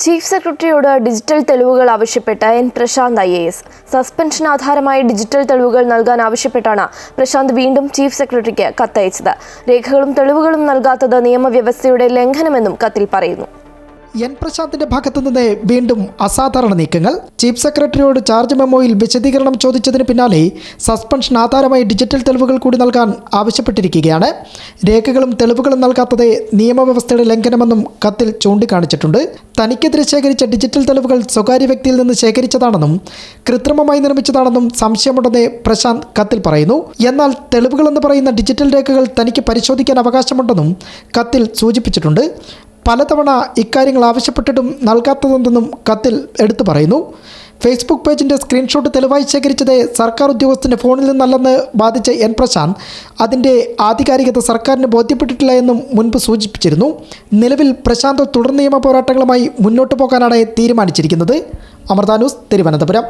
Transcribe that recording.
Chief സെക്രട്ടറിയോട് digital തെളിവുകൾ ആവശ്യപ്പെട്ട N Prashant IAS suspension ആധാരമായി ഡിജിറ്റൽ തെളിവുകൾ നൽകാൻ ആവശ്യപ്പെട്ടാണ് പ്രശാന്ത് വീണ്ടും ചീഫ് സെക്രട്ടറിക്ക് കത്തയച്ചത്. രേഖകളും തെളിവുകളും നൽകാത്തത് നിയമവ്യവസ്ഥയുടെ ലംഘനമെന്നും കത്തിൽ പറയുന്നു. എൻ പ്രശാന്തിന്റെ ഭാഗത്തുനിന്ന് വീണ്ടും അസാധാരണ നീക്കങ്ങൾ. ചീഫ് സെക്രട്ടറിയോട് ചാർജ് മെമ്മോയിൽ വിശദീകരണം ചോദിച്ചതിന് പിന്നാലെ സസ്പെൻഷൻ ആധാരമായി ഡിജിറ്റൽ തെളിവുകൾ കൂടി നൽകാൻ ആവശ്യപ്പെട്ടിരിക്കുകയാണ്. രേഖകളും തെളിവുകളും നൽകാത്തത് നിയമവ്യവസ്ഥയുടെ ലംഘനമെന്നും കത്തിൽ ചൂണ്ടിക്കാണിച്ചിട്ടുണ്ട്. തനിക്കെതിരെ ശേഖരിച്ച ഡിജിറ്റൽ തെളിവുകൾ സ്വകാര്യ വ്യക്തിയിൽ നിന്ന് ശേഖരിച്ചതാണെന്നും കൃത്രിമമായി നിർമ്മിച്ചതാണെന്നും സംശയമുണ്ടെന്ന് പ്രശാന്ത് കത്തിൽ പറയുന്നു. എന്നാൽ തെളിവുകളെന്ന് പറയുന്ന ഡിജിറ്റൽ രേഖകൾ തനിക്ക് പരിശോധിക്കാൻ അവകാശമുണ്ടെന്നും കത്തിൽ സൂചിപ്പിച്ചിട്ടുണ്ട്. പലതവണ ഇക്കാര്യങ്ങൾ ആവശ്യപ്പെട്ടിട്ടും നൽകാത്തതെന്നും കത്തിൽ എടുത്തു പറയുന്നു. ഫേസ്ബുക്ക് പേജിൻ്റെ സ്ക്രീൻഷോട്ട് തെളിവായി ശേഖരിച്ചത് സർക്കാർ ഉദ്യോഗസ്ഥൻ്റെ ഫോണിൽ നിന്നല്ലെന്ന് വാദിച്ച എൻ പ്രശാന്ത് അതിൻ്റെ ആധികാരികത സർക്കാരിന് ബോധ്യപ്പെട്ടിട്ടില്ല എന്നും മുൻപ് സൂചിപ്പിച്ചിരുന്നു. നിലവിൽ പ്രശാന്ത് തുടർ നിയമ പോരാട്ടങ്ങളുമായി മുന്നോട്ട് പോകാനാണ് തീരുമാനിച്ചിരിക്കുന്നത്. അമൃത ന്യൂസ്, തിരുവനന്തപുരം.